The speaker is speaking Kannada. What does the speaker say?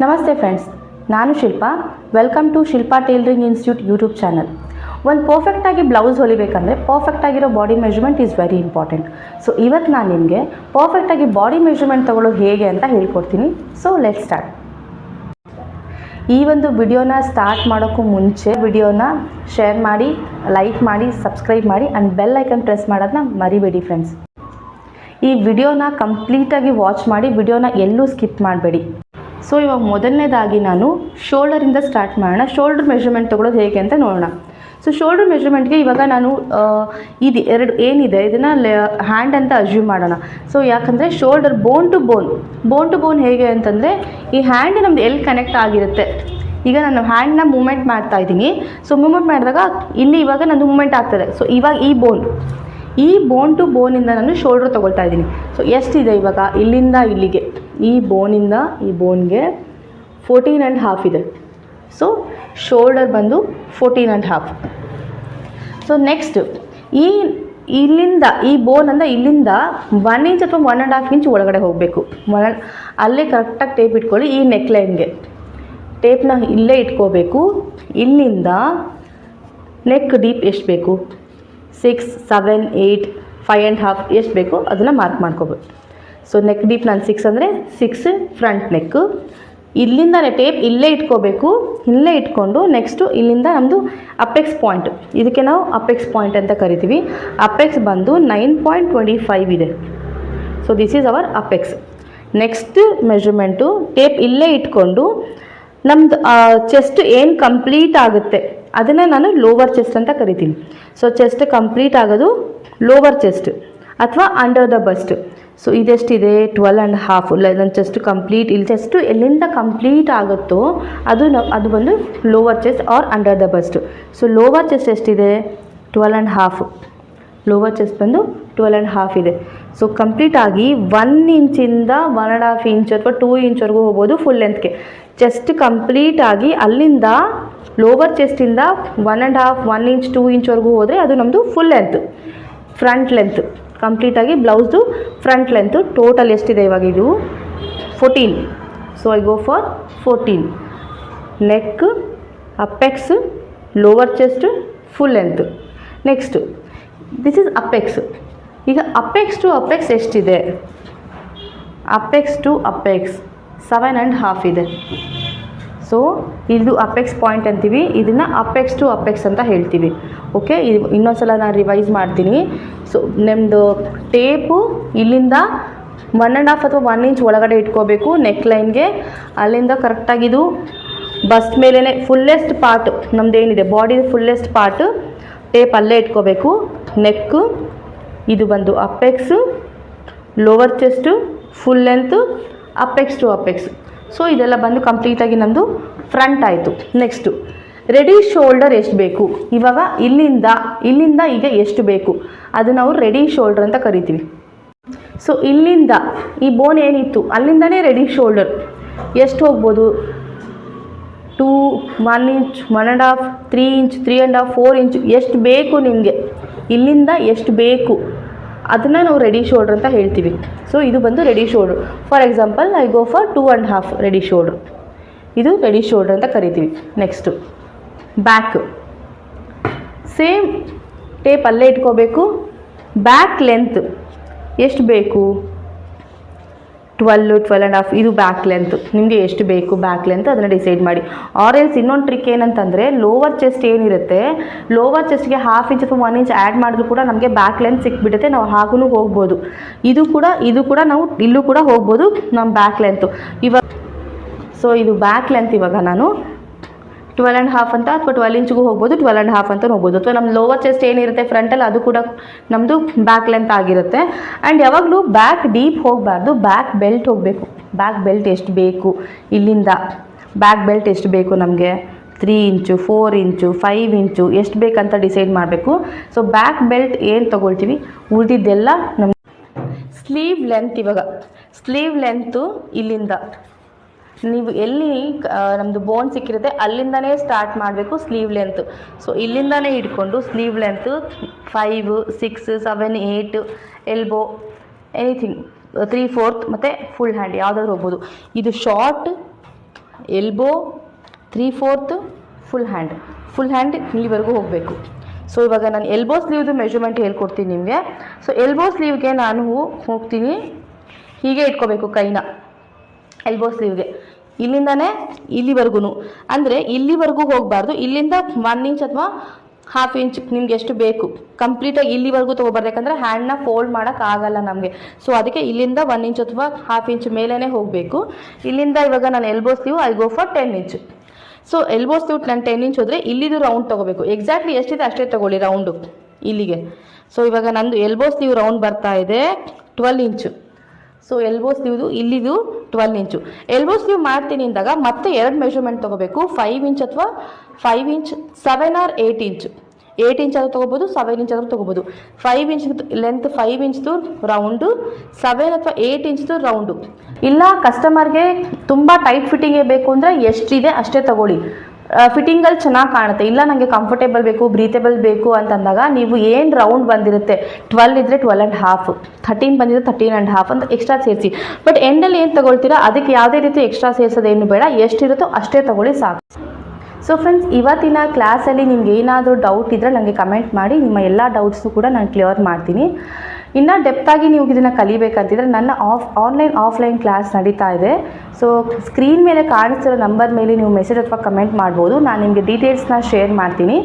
ನಮಸ್ತೆ ಫ್ರೆಂಡ್ಸ್, ನಾನು Shilpa. Welcome to Shilpa tailoring institute YouTube channel. ಒಂದು ಪರ್ಫೆಕ್ಟಾಗಿ ಬ್ಲೌಸ್ ಹೊಲಿಬೇಕಂದ್ರೆ ಪರ್ಫೆಕ್ಟಾಗಿರೋ body measurement is very important. So ಇವತ್ತು ನಾನು ನಿಮಗೆ ಪರ್ಫೆಕ್ಟಾಗಿ ಬಾಡಿ ಮೆಜರ್ಮೆಂಟ್ ತೊಗೊಳ್ಳೋದು ಹೇಗೆ ಅಂತ ಹೇಳ್ಕೊಡ್ತೀನಿ. So let start. ಈ ಒಂದು ವಿಡಿಯೋನ ಸ್ಟಾರ್ಟ್ ಮಾಡೋಕ್ಕೂ ಮುಂಚೆ ವಿಡಿಯೋನ ಶೇರ್ ಮಾಡಿ, ಲೈಕ್ ಮಾಡಿ, ಸಬ್ಸ್ಕ್ರೈಬ್ ಮಾಡಿ ಆ್ಯಂಡ್ ಬೆಲ್ ಐಕನ್ ಪ್ರೆಸ್ ಮಾಡೋದನ್ನ ಮರಿಬೇಡಿ ಫ್ರೆಂಡ್ಸ್. ಈ ವಿಡಿಯೋನ ಕಂಪ್ಲೀಟಾಗಿ ವಾಚ್ ಮಾಡಿ, ವಿಡಿಯೋನ ಎಲ್ಲೂ ಸ್ಕಿಪ್ ಮಾಡಬೇಡಿ. ಸೊ ಇವಾಗ ಮೊದಲನೇದಾಗಿ ನಾನು ಶೋಲ್ಡರಿಂದ ಸ್ಟಾರ್ಟ್ ಮಾಡೋಣ. ಶೋಲ್ಡರ್ ಮೆಜರ್ಮೆಂಟ್ ತೊಗೊಳ್ಳೋದು ಹೇಗೆ ಅಂತ ನೋಡೋಣ. ಸೊ ಶೋಲ್ಡರ್ ಮೆಜರ್ಮೆಂಟ್ಗೆ ಇವಾಗ ನಾನು ಇದು ಎರಡು ಏನಿದೆ ಇದನ್ನು ಹ್ಯಾಂಡ್ ಅಂತ ಅಸ್ಯೂಮ್ ಮಾಡೋಣ. ಸೊ ಯಾಕಂದರೆ ಶೋಲ್ಡರ್ ಬೋನ್ ಟು ಬೋನ್ ಹೇಗೆ ಅಂತಂದರೆ ಈ ಹ್ಯಾಂಡ್ ನಮ್ದು ಎಲ್ಲಿ ಕನೆಕ್ಟ್ ಆಗಿರುತ್ತೆ. ಈಗ ನಾನು ಹ್ಯಾಂಡ್ನ ಮೂಮೆಂಟ್ ಮಾಡ್ತಾ ಇದ್ದೀನಿ. ಸೊ ಮೂಮೆಂಟ್ ಮಾಡಿದಾಗ ಇಲ್ಲಿ ಇವಾಗ ನಂದು ಮೂಮೆಂಟ್ ಆಗ್ತದೆ. ಸೊ ಇವಾಗ ಈ ಬೋನ್ ಟು ಬೋನಿಂದ ನಾನು ಶೋಲ್ಡ್ರ್ ತೊಗೊಳ್ತಾ ಇದ್ದೀನಿ. ಸೊ ಎಷ್ಟಿದೆ ಇವಾಗ ಇಲ್ಲಿಂದ ಇಲ್ಲಿಗೆ, ಈ ಬೋನಿಂದ ಈ ಬೋನ್ಗೆ 14.5 ಇದೆ. ಸೊ ಶೋಲ್ಡರ್ ಬಂದು 14.5. ಸೊ ನೆಕ್ಸ್ಟ್ ಇಲ್ಲಿಂದ ಈ ಬೋನಿಂದ ಇಲ್ಲಿಂದ 1 ಇಂಚ್ ಅಥವಾ 1.5 ಇಂಚ್ ಒಳಗಡೆ ಹೋಗಬೇಕು. ಅಲ್ಲೇ ಕರೆಕ್ಟಾಗಿ ಟೇಪ್ ಇಟ್ಕೊಳ್ಳಿ. ಈ ನೆಕ್ಲೈನ್ಗೆ ಟೇಪ್ನ ಇಲ್ಲೇ ಇಟ್ಕೋಬೇಕು. ಇಲ್ಲಿಂದ ನೆಕ್ ಡೀಪ್ ಎಷ್ಟು ಬೇಕು, 6, 7, 8, 5.5 ಎಷ್ಟು ಬೇಕು ಅದನ್ನು ಮಾರ್ಕ್ ಮಾಡ್ಕೋಬೇಕು. ಸೊ ನೆಕ್ ಡೀಪ್ ನಾನು 6 ಅಂದರೆ 6 ಫ್ರಂಟ್ ನೆಕ್ಕು. ಇಲ್ಲಿಂದ ಟೇಪ್ ಇಲ್ಲೇ ಇಟ್ಕೋಬೇಕು. ಇಲ್ಲೇ ಇಟ್ಕೊಂಡು ನೆಕ್ಸ್ಟು ಇಲ್ಲಿಂದ ನಮ್ಮದು ಅಪೆಕ್ಸ್ ಪಾಯಿಂಟ್, ಇದಕ್ಕೆ ನಾವು ಅಪೆಕ್ಸ್ ಪಾಯಿಂಟ್ ಅಂತ ಕರಿತೀವಿ. ಅಪೆಕ್ಸ್ ಬಂದು 9.25 ಇದೆ. So this is our apex. Next measurement tape ಇಲ್ಲೇ ಇಟ್ಕೊಂಡು ನಮ್ಮದು ಚೆಸ್ಟ್ ಏನು ಕಂಪ್ಲೀಟ್ ಆಗುತ್ತೆ ಅದನ್ನು ನಾನು ಲೋವರ್ ಚೆಸ್ಟ್ ಅಂತ ಕರಿತೀನಿ. ಸೊ ಚೆಸ್ಟ್ ಕಂಪ್ಲೀಟ್ ಆಗೋದು ಲೋವರ್ ಚೆಸ್ಟ್ ಅಥವಾ ಅಂಡರ್ ದ ಬಸ್ಟ್. ಸೊ ಇದೆಷ್ಟಿದೆ 12.5. ನನ್ನ ಚೆಸ್ಟ್ ಕಂಪ್ಲೀಟ್, ಇಲ್ಲಿ ಚೆಸ್ಟು ಎಲ್ಲಿಂದ ಕಂಪ್ಲೀಟ್ ಆಗುತ್ತೋ ಅದು ಬಂದು lower chest or under the bust. So lower chest ಎಷ್ಟಿದೆ 12.5. ಲೋವರ್ ಚೆಸ್ಟ್ ಬಂದು 12.5 ಇದೆ. ಸೊ ಕಂಪ್ಲೀಟಾಗಿ 1 ಇಂಚಿಂದ 1.5 ಇಂಚ್ ಅಥವಾ 2 ಇಂಚ್ವರೆಗೂ ಹೋಗ್ಬೋದು ಫುಲ್ ಲೆಂತ್ಗೆ. ಚೆಸ್ಟ್ ಕಂಪ್ಲೀಟಾಗಿ ಅಲ್ಲಿಂದ ಲೋವರ್ ಚೆಸ್ಟಿಂದ 1.5, 1 ಇಂಚ್, 2 ಇಂಚ್ವರೆಗೂ ಹೋದರೆ ಅದು ನಮ್ಮದು ಫುಲ್ ಲೆಂತ್, ಫ್ರಂಟ್ ಲೆಂತ್. ಕಂಪ್ಲೀಟಾಗಿ ಬ್ಲೌಸ್ದು ಫ್ರಂಟ್ ಲೆಂತು ಟೋಟಲ್ ಎಷ್ಟಿದೆ ಇವಾಗ ಇದು 14. So I go for 14. Neck, apex, lower chest, full length. Next this is apex. ಈಗ ಅಪೆಕ್ಸ್ ಟು ಅಪೆಕ್ಸ್ ಎಷ್ಟಿದೆ, ಅಪೆಕ್ಸ್ ಟು ಅಪೆಕ್ಸ್ 7.5 ಇದೆ. ಸೊ ಇದು ಅಪೆಕ್ಸ್ ಪಾಯಿಂಟ್ ಅಂತೀವಿ, ಇದನ್ನು ಅಪೆಕ್ಸ್ ಟು ಅಪೆಕ್ಸ್ ಅಂತ ಹೇಳ್ತೀವಿ. ಓಕೆ, ಇದು ಇನ್ನೊಂದು ಸಲ ನಾನು ರಿವೈಸ್ ಮಾಡ್ತೀನಿ. ಸೊ ನಮ್ಮದು ಟೇಪು ಇಲ್ಲಿಂದ 1.5 ಅಥವಾ 1 ಇಂಚ್ ಒಳಗಡೆ ಇಟ್ಕೋಬೇಕು ನೆಕ್ ಲೈನ್ಗೆ. ಅಲ್ಲಿಂದ ಕರೆಕ್ಟಾಗಿದು ಬಸ್ಟ್ ಮೇಲೇ ಫುಲ್ಲೆಸ್ಟ್ ಪಾರ್ಟ್ ನಮ್ಮದೇನಿದೆ ಬಾಡಿ ಫುಲ್ಲೆಸ್ಟ್ ಪಾರ್ಟ್ ಟೇಪ್ ಅಲ್ಲೇ ಇಟ್ಕೋಬೇಕು. ನೆಕ್ಕು ಇದು ಬಂದು apex, lower chest, full length, apex to apex. So ಇದೆಲ್ಲ ಬಂದು ಕಂಪ್ಲೀಟಾಗಿ ನಮ್ಮದು ಫ್ರಂಟ್ ಆಯಿತು. ನೆಕ್ಸ್ಟು ರೆಡಿ ಶೋಲ್ಡರ್ ಎಷ್ಟು ಬೇಕು, ಇವಾಗ ಇಲ್ಲಿಂದ ಈಗ ಎಷ್ಟು ಬೇಕು ಅದು ನಾವು ರೆಡಿ ಶೋಲ್ಡರ್ ಅಂತ ಕರಿತೀವಿ. ಸೊ ಇಲ್ಲಿಂದ ಈ ಬೋನ್ ಏನಿತ್ತು ಅಲ್ಲಿಂದನೇ ರೆಡಿ ಶೋಲ್ಡರ್ ಎಷ್ಟು ಹೋಗ್ಬೋದು, 2, 1 ಇಂಚ್, 1.5, 3 ಇಂಚ್, 3.5, 4 ಇಂಚ್ ಎಷ್ಟು ಬೇಕು ನಿಮಗೆ, ಇಲ್ಲಿಂದ ಎಷ್ಟು ಬೇಕು ಅದನ್ನು ನಾವು ರೆಡಿ ಶೋಲ್ಡರ್ ಅಂತ ಹೇಳ್ತೀವಿ. ಸೊ ಇದು ಬಂದು ready shoulder. For example I go for 2.5 ready shoulder. ಇದು ರೆಡಿ ಶೋಲ್ಡರ್ ಅಂತ ಕರಿತೀವಿ. ನೆಕ್ಸ್ಟು ಬ್ಯಾಕ್, ಸೇಮ್ ಟೇಪ್ ಅಲ್ಲೇ ಇಟ್ಕೋಬೇಕು. ಬ್ಯಾಕ್ ಲೆಂತ್ ಎಷ್ಟು ಬೇಕು, 12, 12.5 ಇದು ಬ್ಯಾಕ್ ಲೆಂತ್. ನಿಮಗೆ ಎಷ್ಟು ಬೇಕು ಬ್ಯಾಕ್ ಲೆಂತ್ ಅದನ್ನು ಡಿಸೈಡ್ ಮಾಡಿ. ಆರ್ ಎಲ್ಸ್ ಇನ್ನೊಂದು ಟ್ರಿಕ್ ಏನಂತಂದರೆ ಲೋವರ್ ಚೆಸ್ಟ್ ಏನಿರುತ್ತೆ, ಲೋವರ್ ಚೆಸ್ಟ್ಗೆ 1/2 ಇಂಚ್ ಅಥವಾ 1 ಇಂಚ್ ಆ್ಯಡ್ ಮಾಡಿದ್ರು ಕೂಡ ನಮಗೆ ಬ್ಯಾಕ್ ಲೆಂತ್ ಸಿಕ್ಬಿಡುತ್ತೆ. ನಾವು ಹಾಗೂ ಹೋಗ್ಬೋದು. ಇದು ಕೂಡ ನಾವು ಇಲ್ಲೂ ಕೂಡ ಹೋಗ್ಬೋದು ನಮ್ಮ ಬ್ಯಾಕ್ ಲೆಂತು ಇವಾಗ. ಸೊ ಇದು ಬ್ಯಾಕ್ ಲೆಂತ್ ಇವಾಗ ನಾನು 12.5 ಅಂತ ಅಥವಾ 12 ಇಂಚ್ಗೂ ಹೋಗ್ಬೋದು, 12.5 ಅಂತ ಹೋಗ್ಬೋದು. ಅಥವಾ ನಮ್ಮ ಲೋವರ್ ಚೆಸ್ಟ್ ಏನಿರುತ್ತೆ ಫ್ರಂಟಲ್ಲಿ ಅದು ಕೂಡ ನಮ್ಮದು ಬ್ಯಾಕ್ ಲೆಂತ್ ಆಗಿರುತ್ತೆ. ಆ್ಯಂಡ್ ಯಾವಾಗಲೂ ಬ್ಯಾಕ್ ಡೀಪ್ ಹೋಗಬಾರ್ದು, ಬ್ಯಾಕ್ ಬೆಲ್ಟ್ ಹೋಗಬೇಕು. ಬ್ಯಾಕ್ ಬೆಲ್ಟ್ ಎಷ್ಟು ಬೇಕು, ಇಲ್ಲಿಂದ ಬ್ಯಾಕ್ ಬೆಲ್ಟ್ ಎಷ್ಟು ಬೇಕು ನಮಗೆ 3 ಇಂಚು, 4 ಇಂಚು, 5 ಇಂಚು ಎಷ್ಟು ಬೇಕಂತ ಡಿಸೈಡ್ ಮಾಡಬೇಕು. ಸೊ ಬ್ಯಾಕ್ ಬೆಲ್ಟ್ ಏನು ತೊಗೊಳ್ತೀವಿ ಉಳಿದಿದ್ದೆಲ್ಲ ನಮ್ಮ ಸ್ಲೀವ್ ಲೆಂತ್. ಇವಾಗ ಸ್ಲೀವ್ ಲೆಂತು ಇಲ್ಲಿಂದ ನೀವು ಎಲ್ಲಿ ನಮ್ಮದು ಬೋನ್ ಸಿಕ್ಕಿರುತ್ತೆ ಅಲ್ಲಿಂದನೇ ಸ್ಟಾರ್ಟ್ ಮಾಡಬೇಕು ಸ್ಲೀವ್ ಲೆಂತ್. ಸೊ ಇಲ್ಲಿಂದನೇ ಹಿಡ್ಕೊಂಡು ಸ್ಲೀವ್ ಲೆಂತ್ 5, 6, 7, 8 ಎಲ್ಬೋ ಎನಿಥಿಂಗ್ 3/4 ಮತ್ತು ಫುಲ್ ಹ್ಯಾಂಡ್ ಯಾವುದಾದ್ರು ಹೋಗ್ಬೋದು. ಇದು ಶಾರ್ಟ್ ಎಲ್ಬೋ 3/4 ಫುಲ್ ಹ್ಯಾಂಡ್ ಇಲ್ಲಿವರೆಗೂ ಹೋಗಬೇಕು. ಸೊ ಇವಾಗ ನಾನು ಎಲ್ಬೋ ಸ್ಲೀವ್ದು ಮೆಜರ್ಮೆಂಟ್ ಹೇಳ್ಕೊಡ್ತೀನಿ ನಿಮಗೆ. ಸೊ ಎಲ್ಬೋ ಸ್ಲೀವ್ಗೆ ನಾನು ಹೋಗ್ತೀನಿ, ಹೀಗೆ ಇಟ್ಕೋಬೇಕು ಕೈನ ಎಲ್ಬೋ ಸ್ಲೀವ್ಗೆ, ಇಲ್ಲಿಂದನೇ ಇಲ್ಲಿವರೆಗೂ, ಅಂದರೆ ಇಲ್ಲಿವರೆಗೂ ಹೋಗಬಾರ್ದು, ಇಲ್ಲಿಂದ 1 ಇಂಚ್ ಅಥವಾ 1/2 ಇಂಚ್ ನಿಮ್ಗೆ ಎಷ್ಟು ಬೇಕು ಕಂಪ್ಲೀಟಾಗಿ ಇಲ್ಲಿವರೆಗೂ ತೊಗೊಬಾರ್ದು, ಯಾಕಂದರೆ ಹ್ಯಾಂಡ್ನ ಫೋಲ್ಡ್ ಮಾಡೋಕ್ಕಾಗಲ್ಲ ನಮಗೆ. ಸೊ ಅದಕ್ಕೆ ಇಲ್ಲಿಂದ 1 ಇಂಚ್ ಅಥವಾ 1/2 ಇಂಚ್ ಮೇಲೇ ಹೋಗಬೇಕು. ಇಲ್ಲಿಂದ ಇವಾಗ ನಾನು elbow sleeve I go for 10 inch. So elbow sleeve ನಾನು 10 ಇಂಚ್ ಹೋದರೆ ಇಲ್ಲಿದು ರೌಂಡ್ ತೊಗೋಬೇಕು. ಎಕ್ಸಾಕ್ಟ್ಲಿ ಎಷ್ಟಿದೆ ಅಷ್ಟೇ ತೊಗೊಳ್ಳಿ ರೌಂಡು ಇಲ್ಲಿಗೆ. ಸೊ ಇವಾಗ ನಂದು ಎಲ್ಬೋ ಸ್ಲೀವ್ ರೌಂಡ್ ಬರ್ತಾ ಇದೆ 12 ಇಂಚು. ಸೊ ಎಲ್ಬೋ ಸ್ಲೀವ್ದು ಇಲ್ಲಿದು 12 ಇಂಚು. ಎಲ್ಬೋ ಸ್ಲೀವ್ ಮಾಡ್ತೀನಿ ಅಂದಾಗ ಮತ್ತೆ 2 ಮೆಷರ್ಮೆಂಟ್ ತೊಗೋಬೇಕು, 5 ಇಂಚ್ ಅಥವಾ 5 ಇಂಚ್, 7 ಆರ್ 8 ಇಂಚ್. 8 ಇಂಚ್ ಆದರೂ ತೊಗೋಬೋದು, 7 ಇಂಚ್ ಆದರೂ ತೊಗೋಬೋದು. 5 ಇಂಚ್ ಲೆಂತ್ 5 ಇಂಚ್ದು ರೌಂಡು, 7 ಅಥವಾ 8 ಇಂಚ್ದು ರೌಂಡು. ಇಲ್ಲ ಕಸ್ಟಮರ್ಗೆ ತುಂಬ ಟೈಟ್ ಫಿಟ್ಟಿಂಗೇ ಬೇಕು ಅಂದರೆ ಎಷ್ಟಿದೆ ಅಷ್ಟೇ ತೊಗೊಳ್ಳಿ, ಫಿಟ್ಟಿಂಗಲ್ಲಿ ಚೆನ್ನಾಗಿ ಕಾಣುತ್ತೆ. ಇಲ್ಲ ನನಗೆ ಕಂಫರ್ಟೇಬಲ್ ಬೇಕು, ಬ್ರೀತೇಬಲ್ ಬೇಕು ಅಂತಂದಾಗ ನೀವು ಏನು ರೌಂಡ್ ಬಂದಿರುತ್ತೆ 12 ಇದ್ದರೆ 12.5, 13 ಬಂದಿದ್ರೆ 13.5 ಅಂತ ಎಕ್ಸ್ಟ್ರಾ ಸೇರಿಸಿ. ಬಟ್ ಎಂಡಲ್ಲಿ ಏನು ತೊಗೊಳ್ತೀರಾ ಅದಕ್ಕೆ ಯಾವುದೇ ರೀತಿ ಎಕ್ಸ್ಟ್ರಾ ಸೇರಿಸೋದೇನು ಬೇಡ, ಎಷ್ಟಿರುತ್ತೋ ಅಷ್ಟೇ ತೊಗೊಳ್ಳಿ ಸಾಕು. ಸೊ ಫ್ರೆಂಡ್ಸ್, ಇವತ್ತಿನ ಕ್ಲಾಸಲ್ಲಿ ನಿಮ್ಗೆ ಏನಾದರೂ ಡೌಟ್ ಇದ್ದರೆ ನನಗೆ ಕಮೆಂಟ್ ಮಾಡಿ, ನಿಮ್ಮ ಎಲ್ಲ ಡೌಟ್ಸು ಕೂಡ ನಾನು ಕ್ಲಿಯರ್ ಮಾಡ್ತೀನಿ. ಇನ್ನೂ ಡೆಪ್ತಾಗಿ ನೀವು ಇದನ್ನು ಕಲಿಬೇಕಂತಿದ್ರೆ ನನ್ನ ಆಫ್ಲೈನ್ ಕ್ಲಾಸ್ ನಡೀತಾ ಇದೆ. ಸೊ ಸ್ಕ್ರೀನ್ ಮೇಲೆ ಕಾಣಿಸ್ತಿರೋ ನಂಬರ್ ಮೇಲೆ ನೀವು ಮೆಸೇಜ್ ಅಥವಾ ಕಮೆಂಟ್ ಮಾಡ್ಬೋದು, ನಾನು ನಿಮಗೆ ಡೀಟೇಲ್ಸ್ನ ಶೇರ್ ಮಾಡ್ತೀನಿ.